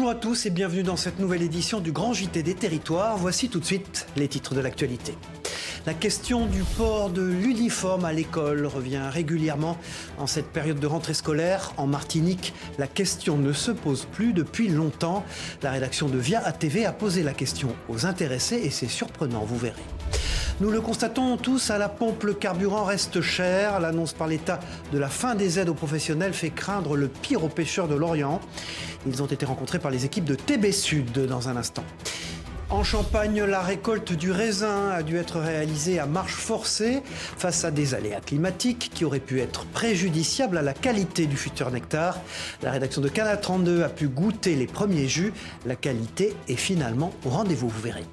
Bonjour à tous et bienvenue dans cette nouvelle édition du Grand JT des Territoires. Voici tout de suite les titres de l'actualité. La question du port de l'uniforme à l'école revient régulièrement en cette période de rentrée scolaire. En Martinique, la question ne se pose plus depuis longtemps. La rédaction de Via ATV a posé la question aux intéressés et c'est surprenant, vous verrez. Nous le constatons tous, à la pompe, le carburant reste cher. L'annonce par l'État de la fin des aides aux professionnels fait craindre le pire aux pêcheurs de l'Orient. Ils ont été rencontrés par les équipes de TB Sud dans un instant. En Champagne, la récolte du raisin a dû être réalisée à marche forcée face à des aléas climatiques qui auraient pu être préjudiciables à la qualité du futur nectar. La rédaction de Canal 32 a pu goûter les premiers jus. La qualité est finalement au rendez-vous, vous verrez.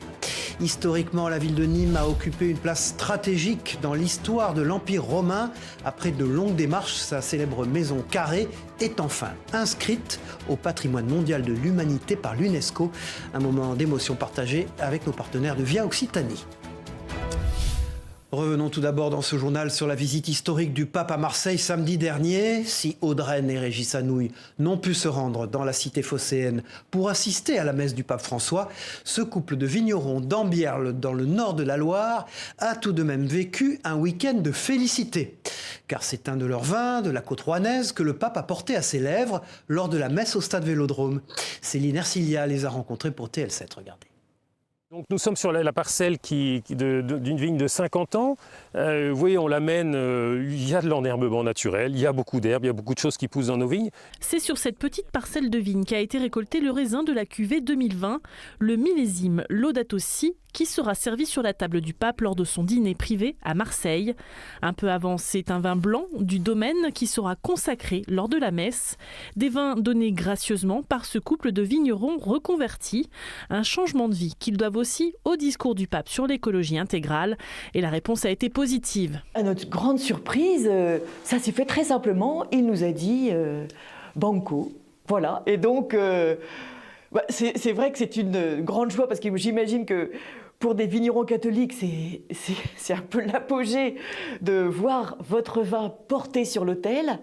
Historiquement, la ville de Nîmes a occupé une place stratégique dans l'histoire de l'Empire romain. Après de longues démarches, sa célèbre maison carrée est enfin inscrite au patrimoine mondial de l'humanité par l'UNESCO. Un moment d'émotion partagé avec nos partenaires de Via Occitanie. Revenons tout d'abord dans ce journal sur la visite historique du pape à Marseille samedi dernier. Si Audreyne et Régis Anouilh n'ont pu se rendre dans la cité phocéenne pour assister à la messe du pape François, ce couple de vignerons d'Ambierle dans le nord de la Loire a tout de même vécu un week-end de félicité. Car c'est un de leurs vins de la côte rouennaise que le pape a porté à ses lèvres lors de la messe au stade Vélodrome. Céline Ercilia les a rencontrés pour TL7, regardez. Donc nous sommes sur la parcelle d'une vigne de 50 ans. Vous voyez, on l'amène, il y a de l'enherbement naturel, il y a beaucoup d'herbes, il y a beaucoup de choses qui poussent dans nos vignes. C'est sur cette petite parcelle de vigne qu'a été récolté le raisin de la cuvée 2020, le millésime Laudato Si, qui sera servi sur la table du pape lors de son dîner privé à Marseille. Un peu avant, c'est un vin blanc du domaine qui sera consacré lors de la messe. Des vins donnés gracieusement par ce couple de vignerons reconvertis. Un changement de vie qu'ils doivent aussi au discours du pape sur l'écologie intégrale. Et la réponse a été positive. À notre grande surprise, ça s'est fait très simplement. Il nous a dit banco. Voilà. Et donc, c'est vrai que c'est une grande joie parce que j'imagine que pour des vignerons catholiques, c'est un peu l'apogée de voir votre vin porté sur l'autel.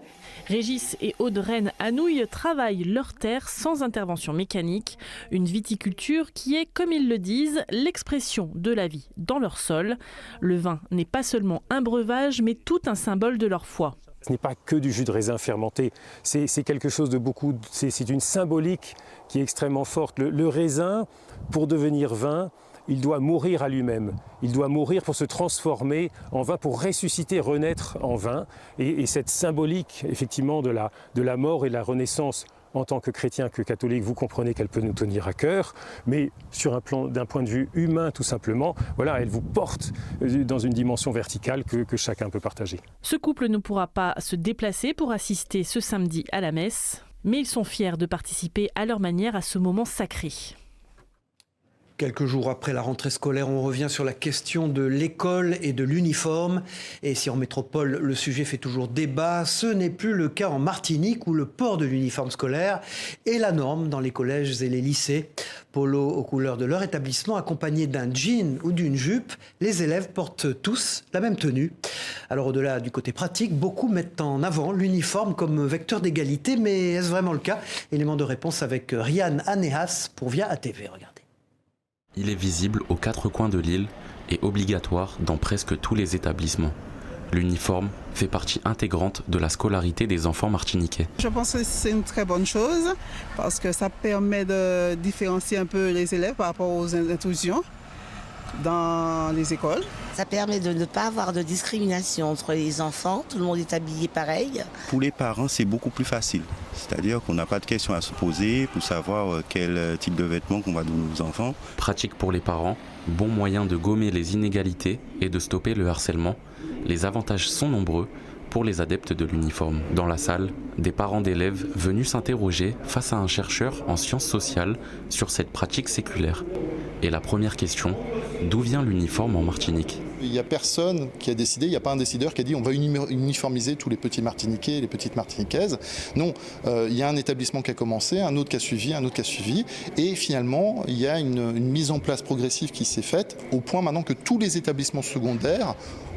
Régis et Audreyne Anouilh travaillent leur terre sans intervention mécanique. Une viticulture qui est, comme ils le disent, l'expression de la vie dans leur sol. Le vin n'est pas seulement un breuvage, mais tout un symbole de leur foi. Ce n'est pas que du jus de raisin fermenté, c'est quelque chose de beaucoup, c'est une symbolique qui est extrêmement forte. Le raisin, pour devenir vin, il doit mourir à lui-même. Il doit mourir pour se transformer en vin, pour ressusciter, renaître en vin. Et cette symbolique, effectivement, de la mort et de la renaissance, en tant que chrétien, que catholique, vous comprenez qu'elle peut nous tenir à cœur. Mais d'un point de vue humain, tout simplement, voilà, elle vous porte dans une dimension verticale que chacun peut partager. Ce couple ne pourra pas se déplacer pour assister ce samedi à la messe, mais ils sont fiers de participer à leur manière à ce moment sacré. Quelques jours après la rentrée scolaire, on revient sur la question de l'école et de l'uniforme. Et si en métropole, le sujet fait toujours débat, ce n'est plus le cas en Martinique où le port de l'uniforme scolaire est la norme dans les collèges et les lycées. Polo aux couleurs de leur établissement, accompagné d'un jean ou d'une jupe, les élèves portent tous la même tenue. Alors au-delà du côté pratique, beaucoup mettent en avant l'uniforme comme vecteur d'égalité. Mais est-ce vraiment le cas? Élément de réponse avec Ryan Anéas pour Via ATV. Regardez. Il est visible aux quatre coins de l'île et obligatoire dans presque tous les établissements. L'uniforme fait partie intégrante de la scolarité des enfants martiniquais. Je pense que c'est une très bonne chose parce que ça permet de différencier un peu les élèves par rapport aux intrusions dans les écoles. Ça permet de ne pas avoir de discrimination entre les enfants, tout le monde est habillé pareil. Pour les parents, c'est beaucoup plus facile. C'est-à-dire qu'on n'a pas de questions à se poser pour savoir quel type de vêtements qu'on va donner aux enfants. Pratique pour les parents, bon moyen de gommer les inégalités et de stopper le harcèlement. Les avantages sont nombreux pour les adeptes de l'uniforme. Dans la salle, des parents d'élèves venus s'interroger face à un chercheur en sciences sociales sur cette pratique séculaire. Et la première question, d'où vient l'uniforme en Martinique ? Il n'y a personne qui a décidé, il n'y a pas un décideur qui a dit on va uniformiser tous les petits Martiniquais et les petites Martiniquaises. Non, il y a un établissement qui a commencé, un autre qui a suivi, un autre qui a suivi. Et finalement, il y a une mise en place progressive qui s'est faite au point maintenant que tous les établissements secondaires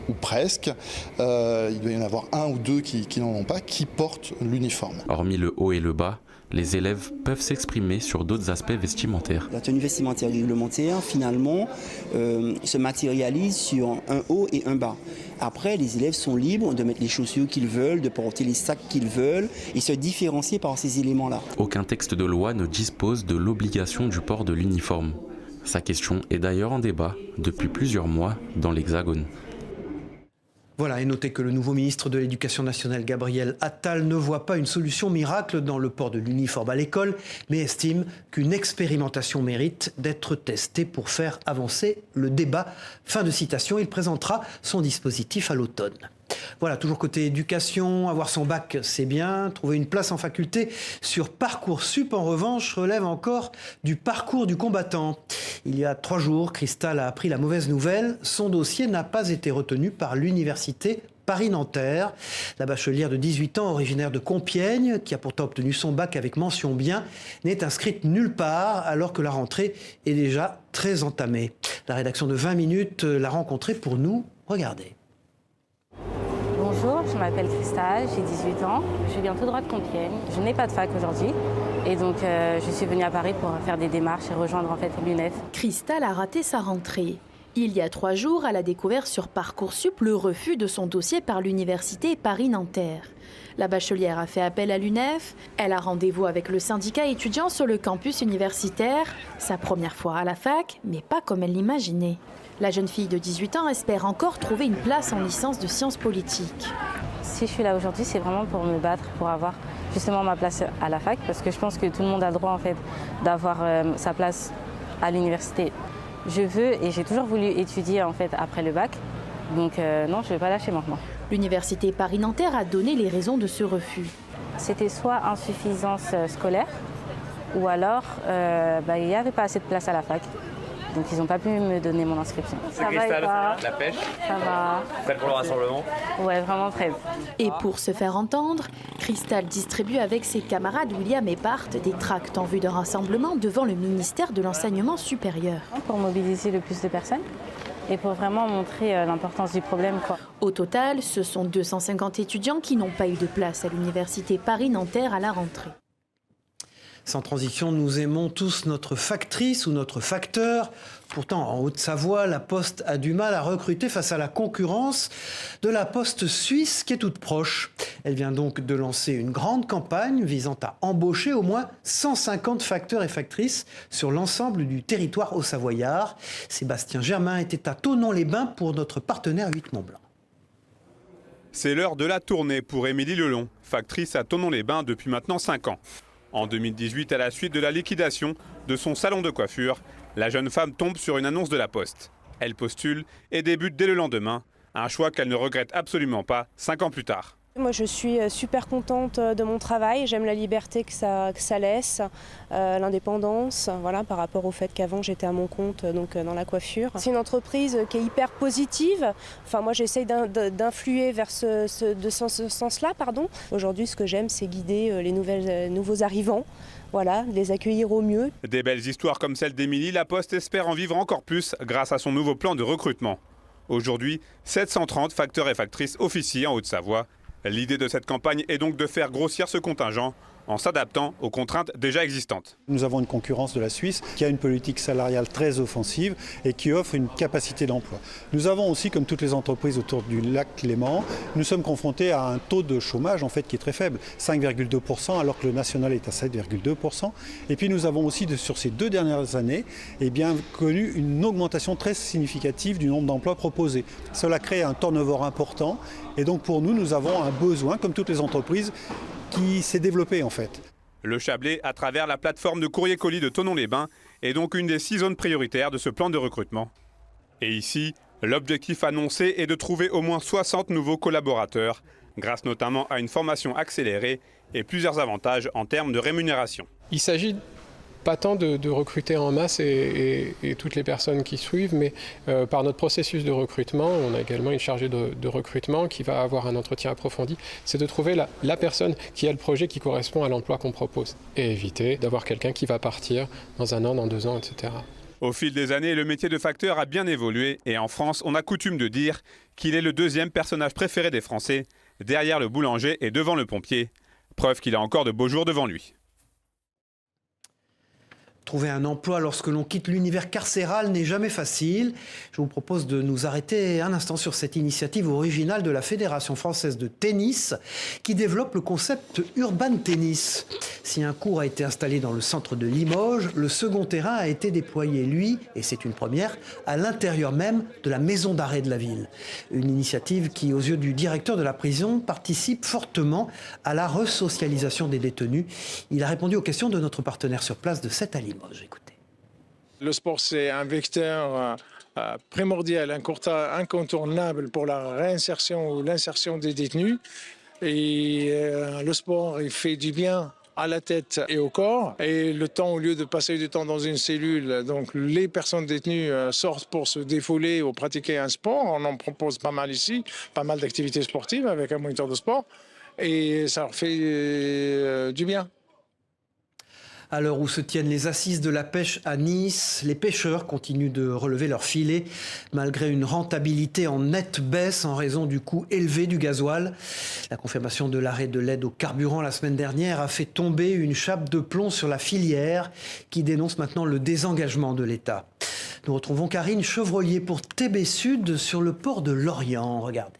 ou presque, il doit y en avoir un ou deux qui n'en ont pas, qui portent l'uniforme. Hormis le haut et le bas, les élèves peuvent s'exprimer sur d'autres aspects vestimentaires. La tenue vestimentaire réglementaire, finalement, se matérialise sur un haut et un bas. Après, les élèves sont libres de mettre les chaussures qu'ils veulent, de porter les sacs qu'ils veulent et se différencier par ces éléments-là. Aucun texte de loi ne dispose de l'obligation du port de l'uniforme. Sa question est d'ailleurs en débat depuis plusieurs mois dans l'Hexagone. Voilà, et notez que le nouveau ministre de l'Éducation nationale, Gabriel Attal, ne voit pas une solution miracle dans le port de l'uniforme à l'école, mais estime qu'une expérimentation mérite d'être testée pour faire avancer le débat. Fin de citation, il présentera son dispositif à l'automne. Voilà, toujours côté éducation, avoir son bac, c'est bien. Trouver une place en faculté sur Parcoursup, en revanche, relève encore du parcours du combattant. Il y a 3 jours, Cristal a appris la mauvaise nouvelle. Son dossier n'a pas été retenu par l'université Paris-Nanterre. La bachelière de 18 ans, originaire de Compiègne, qui a pourtant obtenu son bac avec mention bien, n'est inscrite nulle part alors que la rentrée est déjà très entamée. La rédaction de 20 minutes l'a rencontrée pour nous. Regardez. Bonjour, je m'appelle Cristal, j'ai 18 ans, je viens tout droit de Compiègne. Je n'ai pas de fac aujourd'hui et donc je suis venue à Paris pour faire des démarches et rejoindre en fait l'UNEF. Cristal a raté sa rentrée. Il y a 3 jours, elle a découvert sur Parcoursup le refus de son dossier par l'université Paris-Nanterre. La bachelière a fait appel à l'UNEF, elle a rendez-vous avec le syndicat étudiant sur le campus universitaire. Sa première fois à la fac, mais pas comme elle l'imaginait. La jeune fille de 18 ans espère encore trouver une place en licence de sciences politiques. Si je suis là aujourd'hui, c'est vraiment pour me battre, pour avoir justement ma place à la fac, parce que je pense que tout le monde a le droit en fait d'avoir sa place à l'université. Je veux et j'ai toujours voulu étudier en fait après le bac, donc non, je ne vais pas lâcher maintenant. L'université Paris-Nanterre a donné les raisons de ce refus. C'était soit insuffisance scolaire, ou alors il n'y avait pas assez de place à la fac. Donc ils n'ont pas pu me donner mon inscription. Ça va et toi ? La pêche ? Ça va. Prête pour le rassemblement ? Ouais, vraiment prête. Et pour se faire entendre, Cristal distribue avec ses camarades William et Bart des tracts en vue d'un rassemblement devant le ministère de l'Enseignement supérieur. Pour mobiliser le plus de personnes et pour vraiment montrer l'importance du problème, quoi. Au total, ce sont 250 étudiants qui n'ont pas eu de place à l'université Paris-Nanterre à la rentrée. Sans transition, nous aimons tous notre factrice ou notre facteur. Pourtant, en Haute-Savoie, la Poste a du mal à recruter face à la concurrence de la Poste suisse qui est toute proche. Elle vient donc de lancer une grande campagne visant à embaucher au moins 150 facteurs et factrices sur l'ensemble du territoire haut-savoyard. Sébastien Germain était à Thonon-les-Bains pour notre partenaire 8 Mont-Blanc. C'est l'heure de la tournée pour Émilie Lelon, factrice à Thonon-les-Bains depuis maintenant 5 ans. En 2018, à la suite de la liquidation de son salon de coiffure, la jeune femme tombe sur une annonce de la Poste. Elle postule et débute dès le lendemain, un choix qu'elle ne regrette absolument pas 5 ans plus tard. Moi je suis super contente de mon travail, j'aime la liberté que ça laisse, l'indépendance, voilà, par rapport au fait qu'avant j'étais à mon compte donc dans la coiffure. C'est une entreprise qui est hyper positive, enfin moi j'essaye d'influer vers ce sens-là. Aujourd'hui ce que j'aime c'est guider les nouveaux arrivants. Voilà, les accueillir au mieux. Des belles histoires comme celle d'Émilie, la Poste espère en vivre encore plus grâce à son nouveau plan de recrutement. Aujourd'hui, 730 facteurs et factrices officient en Haute-Savoie. L'idée de cette campagne est donc de faire grossir ce contingent en s'adaptant aux contraintes déjà existantes. Nous avons une concurrence de la Suisse qui a une politique salariale très offensive et qui offre une capacité d'emploi. Nous avons aussi, comme toutes les entreprises autour du lac Léman, nous sommes confrontés à un taux de chômage en fait qui est très faible, 5,2% alors que le national est à 7,2%. Et puis nous avons aussi sur ces 2 dernières années connu une augmentation très significative du nombre d'emplois proposés. Cela crée un turnover important et donc pour nous, nous avons un besoin, comme toutes les entreprises, qui s'est développé en fait. Le Chablais, à travers la plateforme de courrier-colis de Thonon-les-Bains, est donc une des 6 zones prioritaires de ce plan de recrutement. Et ici, l'objectif annoncé est de trouver au moins 60 nouveaux collaborateurs, grâce notamment à une formation accélérée et plusieurs avantages en termes de rémunération. Il s'agit pas tant de recruter en masse et toutes les personnes qui suivent, mais par notre processus de recrutement, on a également une chargée de recrutement qui va avoir un entretien approfondi. C'est de trouver la personne qui a le projet qui correspond à l'emploi qu'on propose et éviter d'avoir quelqu'un qui va partir dans 1 an, dans 2 ans, etc. Au fil des années, le métier de facteur a bien évolué et en France, on a coutume de dire qu'il est le 2e personnage préféré des Français, derrière le boulanger et devant le pompier. Preuve qu'il a encore de beaux jours devant lui. Trouver un emploi lorsque l'on quitte l'univers carcéral n'est jamais facile. Je vous propose de nous arrêter un instant sur cette initiative originale de la Fédération française de tennis qui développe le concept urban tennis. Si un court a été installé dans le centre de Limoges, le second terrain a été déployé, lui, et c'est une première, à l'intérieur même de la maison d'arrêt de la ville. Une initiative qui, aux yeux du directeur de la prison, participe fortement à la resocialisation des détenus. Il a répondu aux questions de notre partenaire sur place de 7 à Limoges. Écoutez. Le sport, c'est un vecteur primordial, incontournable pour la réinsertion ou l'insertion des détenus. Et le sport, il fait du bien à la tête et au corps. Et le temps, au lieu de passer du temps dans une cellule, donc les personnes détenues sortent pour se défouler ou pratiquer un sport. On en propose pas mal ici, pas mal d'activités sportives avec un moniteur de sport. Et ça leur fait du bien. À l'heure où se tiennent les assises de la pêche à Nice, les pêcheurs continuent de relever leurs filets malgré une rentabilité en nette baisse en raison du coût élevé du gasoil. La confirmation de l'arrêt de l'aide au carburant la semaine dernière a fait tomber une chape de plomb sur la filière qui dénonce maintenant le désengagement de l'État. Nous retrouvons Karine Chevrolier pour TB Sud sur le port de Lorient. Regardez.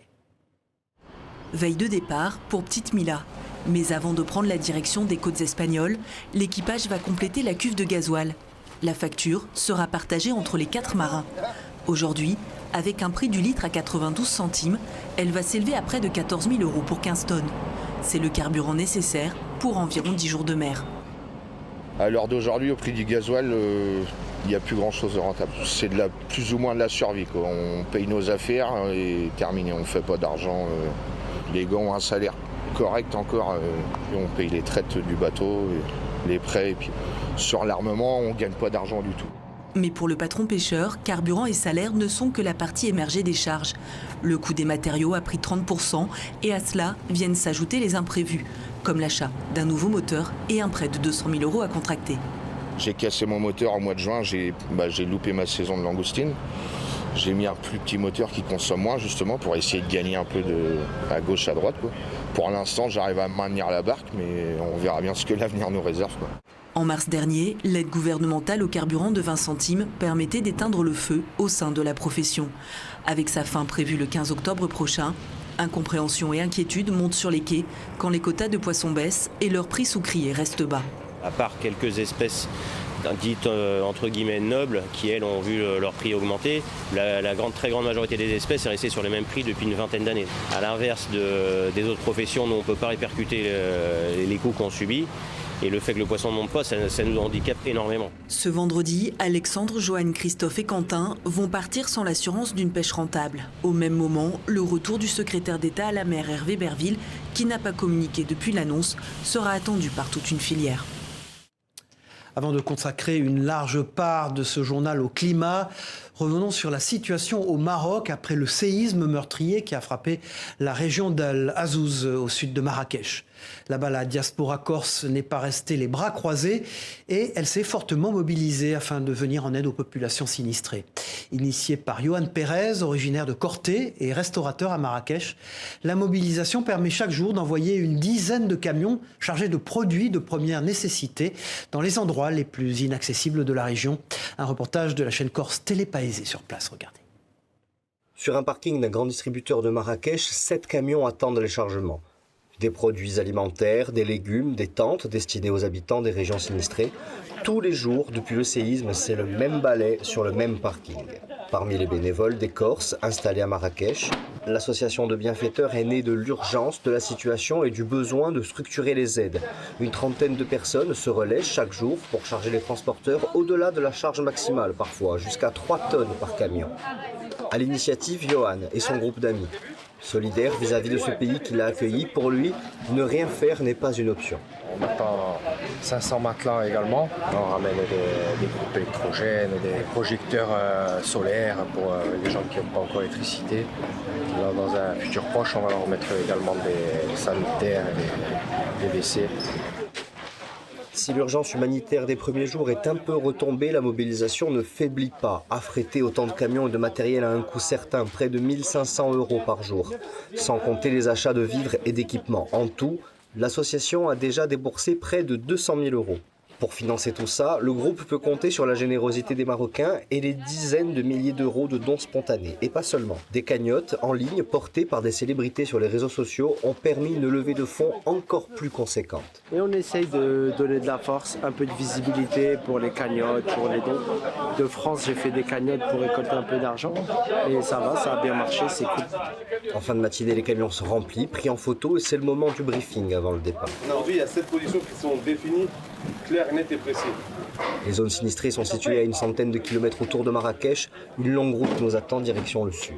Veille de départ pour Petite Mila. Mais avant de prendre la direction des côtes espagnoles, l'équipage va compléter la cuve de gasoil. La facture sera partagée entre les 4 marins. Aujourd'hui, avec un prix du litre à 92 centimes, elle va s'élever à près de 14 000 € pour 15 tonnes. C'est le carburant nécessaire pour environ 10 jours de mer. À l'heure d'aujourd'hui, au prix du gasoil, il n'y a plus grand-chose de rentable. C'est plus ou moins de la survie, quoi. On paye nos affaires et terminé. On ne fait pas d'argent. Les gars ont un salaire correct encore, et on paye les traites du bateau, les prêts, et puis sur l'armement, on ne gagne pas d'argent du tout. Mais pour le patron pêcheur, carburant et salaire ne sont que la partie émergée des charges. Le coût des matériaux a pris 30% et à cela viennent s'ajouter les imprévus, comme l'achat d'un nouveau moteur et un prêt de 200 000 € à contracter. J'ai cassé mon moteur au mois de juin, j'ai loupé ma saison de langoustine. J'ai mis un plus petit moteur qui consomme moins justement pour essayer de gagner un peu à gauche, à droite, quoi. Pour l'instant, j'arrive à maintenir la barque, mais on verra bien ce que l'avenir nous réserve, quoi. En mars dernier, l'aide gouvernementale au carburant de 20 centimes permettait d'éteindre le feu au sein de la profession. Avec sa fin prévue le 15 octobre prochain, incompréhension et inquiétude montent sur les quais quand les quotas de poissons baissent et leur prix sous-crié reste bas. À part quelques espèces dites entre guillemets nobles qui elles ont vu leur prix augmenter, la très grande majorité des espèces est restée sur les mêmes prix depuis une vingtaine d'années. À l'inverse des autres professions, nous on ne peut pas répercuter les coûts qu'on subit. Et le fait que le poisson ne monte pas, ça nous handicape énormément. Ce vendredi, Alexandre, Joanne, Christophe et Quentin vont partir sans l'assurance d'une pêche rentable. Au même moment, le retour du secrétaire d'État à la mer Hervé Berville, qui n'a pas communiqué depuis l'annonce, sera attendu par toute une filière. Avant de consacrer une large part de ce journal au climat, revenons sur la situation au Maroc après le séisme meurtrier qui a frappé la région d'Al Azouz au sud de Marrakech. Là-bas, la diaspora corse n'est pas restée les bras croisés et elle s'est fortement mobilisée afin de venir en aide aux populations sinistrées. Initiée par Johan Pérez, originaire de Corté et restaurateur à Marrakech, la mobilisation permet chaque jour d'envoyer une dizaine de camions chargés de produits de première nécessité dans les endroits les plus inaccessibles de la région. Un reportage de la chaîne corse Télépaésé sur place, regardez. Sur un parking d'un grand distributeur de Marrakech, 7 camions attendent les chargements. Des produits alimentaires, des légumes, des tentes destinées aux habitants des régions sinistrées. Tous les jours, depuis le séisme, c'est le même balai sur le même parking. Parmi les bénévoles des Corses installés à Marrakech, l'association de bienfaiteurs est née de l'urgence de la situation et du besoin de structurer les aides. Une trentaine de personnes se relaient chaque jour pour charger les transporteurs au-delà de la charge maximale parfois, jusqu'à 3 tonnes par camion. À l'initiative, Johan et son groupe d'amis. Solidaire vis-à-vis de ce pays qui l'a accueilli, pour lui, ne rien faire n'est pas une option. On attend 500 matelas également. On ramène des groupes électrogènes, des projecteurs solaires pour les gens qui n'ont pas encore d'électricité. Dans un futur proche, on va leur mettre également des sanitaires et des WC. Si l'urgence humanitaire des premiers jours est un peu retombée, la mobilisation ne faiblit pas. Affréter autant de camions et de matériel à un coût certain, près de 1 500 € par jour. Sans compter les achats de vivres et d'équipements. En tout, l'association a déjà déboursé près de 200 000 €. Pour financer tout ça, le groupe peut compter sur la générosité des Marocains et les dizaines de milliers d'euros de dons spontanés. Et pas seulement. Des cagnottes en ligne portées par des célébrités sur les réseaux sociaux ont permis une levée de fonds encore plus conséquente. Et on essaye de donner de la force, un peu de visibilité pour les cagnottes, pour les dons. De France, j'ai fait des cagnottes pour récolter un peu d'argent. Et ça va, ça a bien marché, c'est cool. En fin de matinée, les camions sont remplis, pris en photo et c'est le moment du briefing avant le départ. Aujourd'hui, il y a 7 positions qui sont définies, claires, nettes et précises. Les zones sinistrées sont situées à une centaine de kilomètres autour de Marrakech. Une longue route nous attend direction le sud.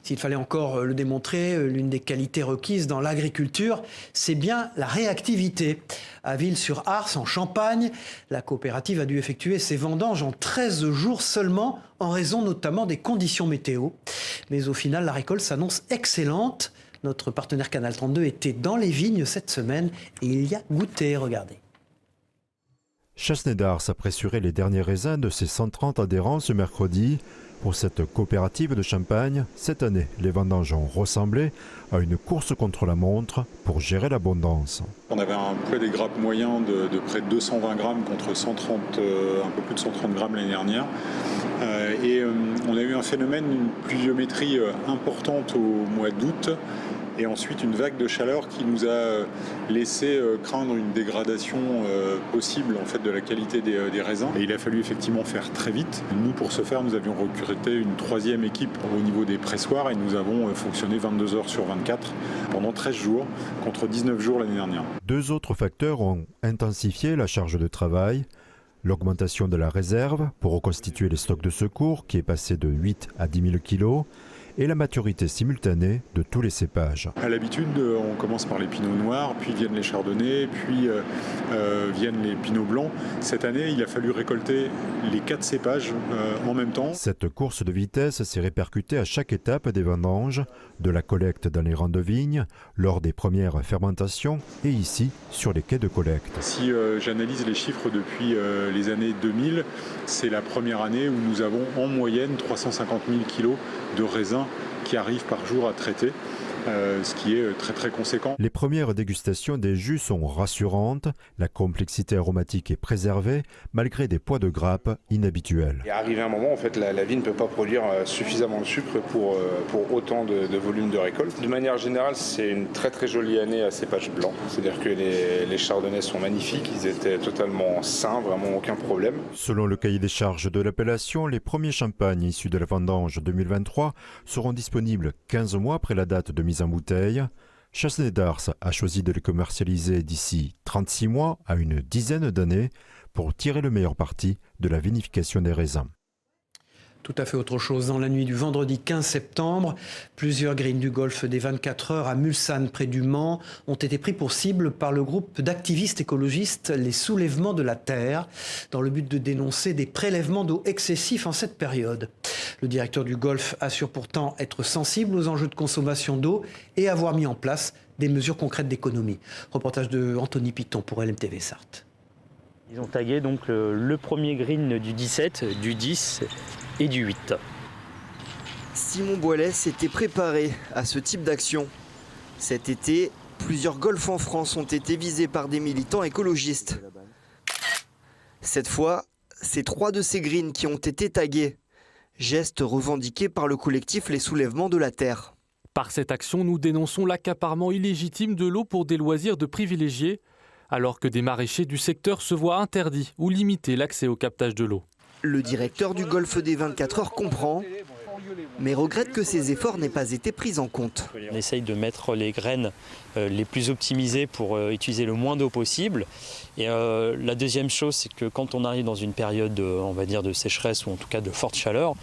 S'il fallait encore le démontrer, l'une des qualités requises dans l'agriculture, c'est bien la réactivité. À Ville-sur-Ars, en Champagne, la coopérative a dû effectuer ses vendanges en 13 jours seulement, en raison notamment des conditions météo. Mais au final, la récolte s'annonce excellente. Notre partenaire Canal 32 était dans les vignes cette semaine et il y a goûté, regardez. Chassenet d'Ars a pressuré les derniers raisins de ses 130 adhérents ce mercredi. Pour cette coopérative de Champagne, cette année, les vendanges ont ressemblé à une course contre la montre pour gérer l'abondance. On avait un poids des grappes moyen de près de 220 grammes contre un peu plus de 130 grammes l'année dernière. Et on a eu un phénomène, une pluviométrie importante au mois d'août. Et ensuite une vague de chaleur qui nous a laissé craindre une dégradation possible en fait, de la qualité des raisins. Et il a fallu effectivement faire très vite. Nous, pour ce faire, nous avions recruté une troisième équipe au niveau des pressoirs et nous avons fonctionné 22 heures sur 24 pendant 13 jours contre 19 jours l'année dernière. Deux autres facteurs ont intensifié la charge de travail. L'augmentation de la réserve pour reconstituer les stocks de secours qui est passé de 8 à 10 000 kilos. Et la maturité simultanée de tous les cépages. À l'habitude, on commence par les pinots noirs, puis viennent les chardonnays, puis viennent les pinots blancs. Cette année, il a fallu récolter les 4 cépages en même temps. Cette course de vitesse s'est répercutée à chaque étape des vendanges, de la collecte dans les rangs de vignes, lors des premières fermentations et ici, sur les quais de collecte. Si j'analyse les chiffres depuis les années 2000, c'est la première année où nous avons en moyenne 350 000 kilos de raisins qui arrivent par jour à traiter, ce qui est très très conséquent. Les premières dégustations des jus sont rassurantes, la complexité aromatique est préservée malgré des poids de grappe inhabituels. Et arrivé un moment, en fait, la vigne ne peut pas produire suffisamment de sucre pour autant de volume de récolte. De manière générale, c'est une très très jolie année à cépage blanc, c'est-à-dire que les chardonnays sont magnifiques, ils étaient totalement sains, vraiment aucun problème. Selon le cahier des charges de l'appellation, les premiers champagnes issus de la vendange 2023 seront disponibles 15 mois après la date de mise en bouteille. Chassenet d'Ars a choisi de les commercialiser d'ici 36 mois à une dizaine d'années pour tirer le meilleur parti de la vinification des raisins. Tout à fait autre chose. Dans la nuit du vendredi 15 septembre, plusieurs greens du golfe des 24 heures à Mulsanne, près du Mans, ont été pris pour cible par le groupe d'activistes écologistes Les Soulèvements de la Terre, dans le but de dénoncer des prélèvements d'eau excessifs en cette période. Le directeur du golfe assure pourtant être sensible aux enjeux de consommation d'eau et avoir mis en place des mesures concrètes d'économie. Reportage de Anthony Piton pour LMTV Sarthe. Ils ont tagué donc le premier green du 17, du 10 et du 8. Simon Boilet s'était préparé à ce type d'action. Cet été, plusieurs golfs en France ont été visés par des militants écologistes. Cette fois, c'est 3 de ces greens qui ont été tagués. Geste revendiqué par le collectif Les Soulèvements de la Terre. Par cette action, nous dénonçons l'accaparement illégitime de l'eau pour des loisirs de privilégiés, alors que des maraîchers du secteur se voient interdits ou limiter l'accès au captage de l'eau. Le directeur du golfe des 24 heures comprend, mais regrette que ces efforts n'aient pas été pris en compte. On essaye de mettre les graines les plus optimisées pour utiliser le moins d'eau possible. Et la deuxième chose, c'est que quand on arrive dans une période, on va dire, de sécheresse ou en tout cas de forte chaleur,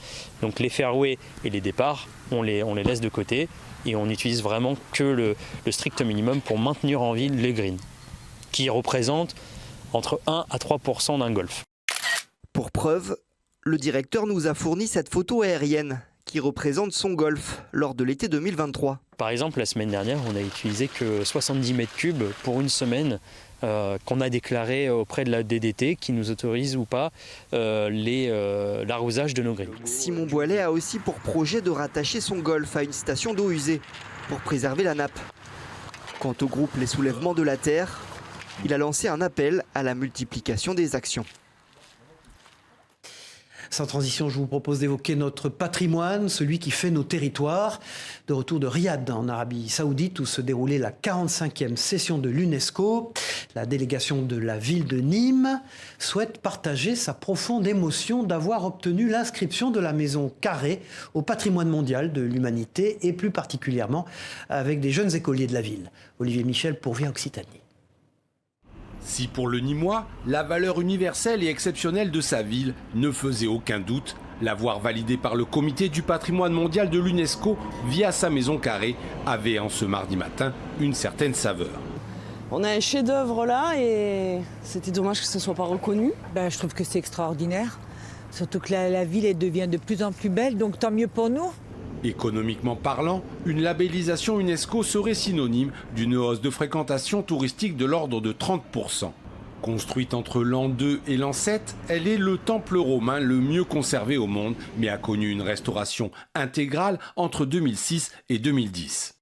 donc les fairways et les départs, on les laisse de côté et on n'utilise vraiment que le strict minimum pour maintenir en vie les greens, qui représentent entre 1 à 3% d'un golf. Pour preuve, le directeur nous a fourni cette photo aérienne qui représente son golf lors de l'été 2023. Par exemple, la semaine dernière, on n'a utilisé que 70 mètres cubes pour une semaine qu'on a déclaré auprès de la DDT qui nous autorise ou pas l'arrosage de nos greens. Simon Boilet a aussi pour projet de rattacher son golf à une station d'eau usée pour préserver la nappe. Quant au groupe Les Soulèvements de la Terre, il a lancé un appel à la multiplication des actions. Sans transition, je vous propose d'évoquer notre patrimoine, celui qui fait nos territoires. De retour de Riyad, en Arabie Saoudite, où se déroulait la 45e session de l'UNESCO, la délégation de la ville de Nîmes souhaite partager sa profonde émotion d'avoir obtenu l'inscription de la maison carrée au patrimoine mondial de l'humanité, et plus particulièrement avec des jeunes écoliers de la ville. Olivier Michel pour Via Occitanie. Si pour le Nîmois, la valeur universelle et exceptionnelle de sa ville ne faisait aucun doute, l'avoir validée par le comité du patrimoine mondial de l'UNESCO via sa maison carrée avait en ce mardi matin une certaine saveur. On a un chef-d'œuvre là et c'était dommage que ce ne soit pas reconnu. Je trouve que c'est extraordinaire, surtout que la ville elle devient de plus en plus belle, donc tant mieux pour nous. Économiquement parlant, une labellisation UNESCO serait synonyme d'une hausse de fréquentation touristique de l'ordre de 30%. Construite entre l'an 2 et l'an 7, elle est le temple romain le mieux conservé au monde, mais a connu une restauration intégrale entre 2006 et 2010.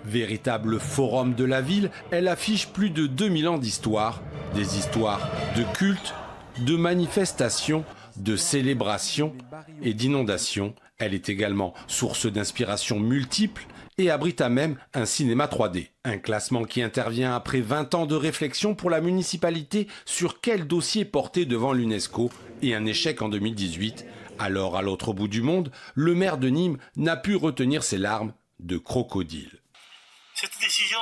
Véritable forum de la ville, elle affiche plus de 2000 ans d'histoire, des histoires de culte, de manifestations, de célébrations et d'inondations. Elle est également source d'inspiration multiples et abrite à même un cinéma 3D. Un classement qui intervient après 20 ans de réflexion pour la municipalité sur quel dossier porter devant l'UNESCO et un échec en 2018. Alors, à l'autre bout du monde, le maire de Nîmes n'a pu retenir ses larmes de crocodile. Cette décision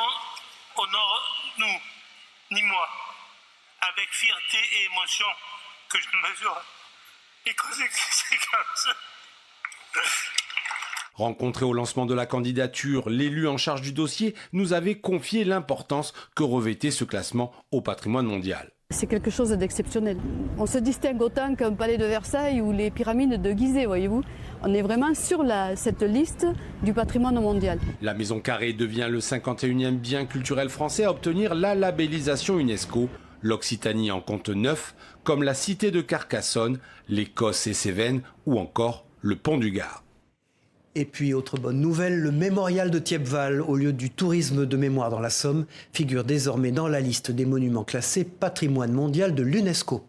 honore nous, Nîmois, avec fierté et émotion que je mesure. Et conséquences. Rencontré au lancement de la candidature, l'élu en charge du dossier nous avait confié l'importance que revêtait ce classement au patrimoine mondial. C'est quelque chose d'exceptionnel. On se distingue autant qu'un palais de Versailles ou les pyramides de Gizeh, voyez-vous. On est vraiment sur cette liste du patrimoine mondial. La Maison Carrée devient le 51e bien culturel français à obtenir la labellisation UNESCO. L'Occitanie en compte 9, comme la cité de Carcassonne, l'Écosse et Cévennes ou encore le pont du Gard. Et puis, autre bonne nouvelle, le mémorial de Thiepval, au lieu du tourisme de mémoire dans la Somme, figure désormais dans la liste des monuments classés patrimoine mondial de l'UNESCO.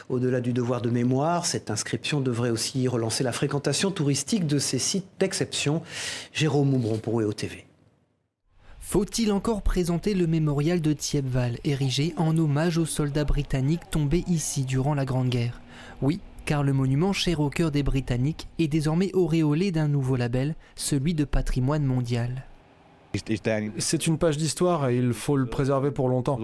Au-delà du devoir de mémoire, cette inscription devrait aussi relancer la fréquentation touristique de ces sites d'exception. Jérôme Moubron pour EO TV. Faut-il encore présenter le mémorial de Thiepval, érigé en hommage aux soldats britanniques tombés ici durant la Grande Guerre? Oui, car le monument cher au cœur des Britanniques est désormais auréolé d'un nouveau label, celui de patrimoine mondial. C'est une page d'histoire et il faut le préserver pour longtemps.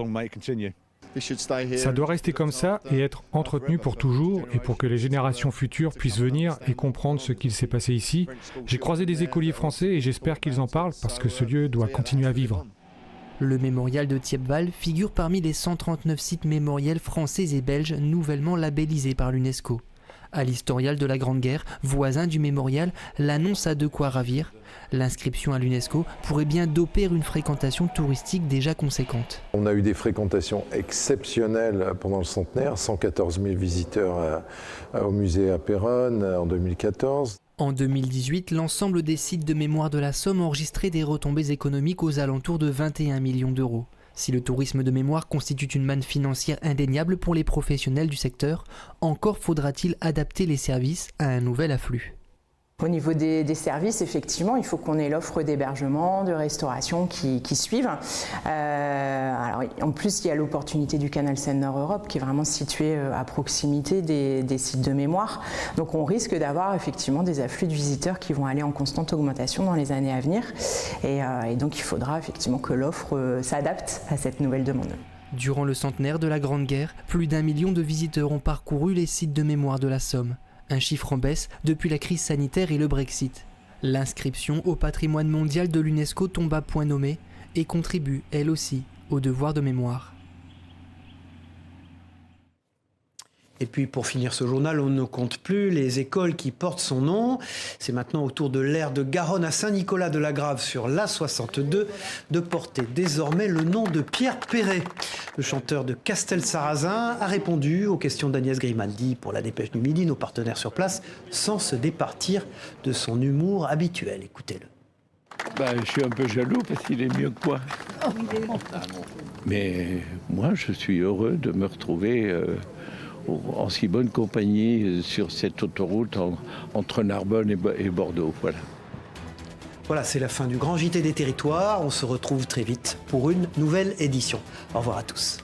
Ça doit rester comme ça et être entretenu pour toujours et pour que les générations futures puissent venir et comprendre ce qu'il s'est passé ici. J'ai croisé des écoliers français et j'espère qu'ils en parlent parce que ce lieu doit continuer à vivre. Le mémorial de Thiepval figure parmi les 139 sites mémoriels français et belges nouvellement labellisés par l'UNESCO. À l'historial de la Grande Guerre, voisin du mémorial, l'annonce a de quoi ravir. L'inscription à l'UNESCO pourrait bien doper une fréquentation touristique déjà conséquente. On a eu des fréquentations exceptionnelles pendant le centenaire, 114 000 visiteurs au musée à Péronne en 2014. En 2018, l'ensemble des sites de mémoire de la Somme enregistraient des retombées économiques aux alentours de 21 millions d'euros. Si le tourisme de mémoire constitue une manne financière indéniable pour les professionnels du secteur, encore faudra-t-il adapter les services à un nouvel afflux. Au niveau des services, effectivement, il faut qu'on ait l'offre d'hébergement, de restauration qui suivent. Alors, en plus, il y a l'opportunité du canal Seine-Nord-Europe qui est vraiment situé à proximité des sites de mémoire. Donc on risque d'avoir effectivement des afflux de visiteurs qui vont aller en constante augmentation dans les années à venir. Et donc il faudra effectivement que l'offre s'adapte à cette nouvelle demande. Durant le centenaire de la Grande Guerre, plus d'1 million de visiteurs ont parcouru les sites de mémoire de la Somme. Un chiffre en baisse depuis la crise sanitaire et le Brexit. L'inscription au patrimoine mondial de l'UNESCO tombe à point nommé et contribue, elle aussi, au devoir de mémoire. Et puis pour finir ce journal, on ne compte plus les écoles qui portent son nom. C'est maintenant au tour de l'aire de Garonne à Saint-Nicolas-de-la-Grave sur l'A62 de porter désormais le nom de Pierre Perret. Le chanteur de Castelsarrasin a répondu aux questions d'Agnès Grimaldi pour la Dépêche du Midi, nos partenaires sur place, sans se départir de son humour habituel. Écoutez-le. Je suis un peu jaloux parce qu'il est mieux que moi. Mais moi, je suis heureux de me retrouver en si bonne compagnie sur cette autoroute entre Narbonne et Bordeaux. Voilà, c'est la fin du Grand JT des Territoires. On se retrouve très vite pour une nouvelle édition. Au revoir à tous.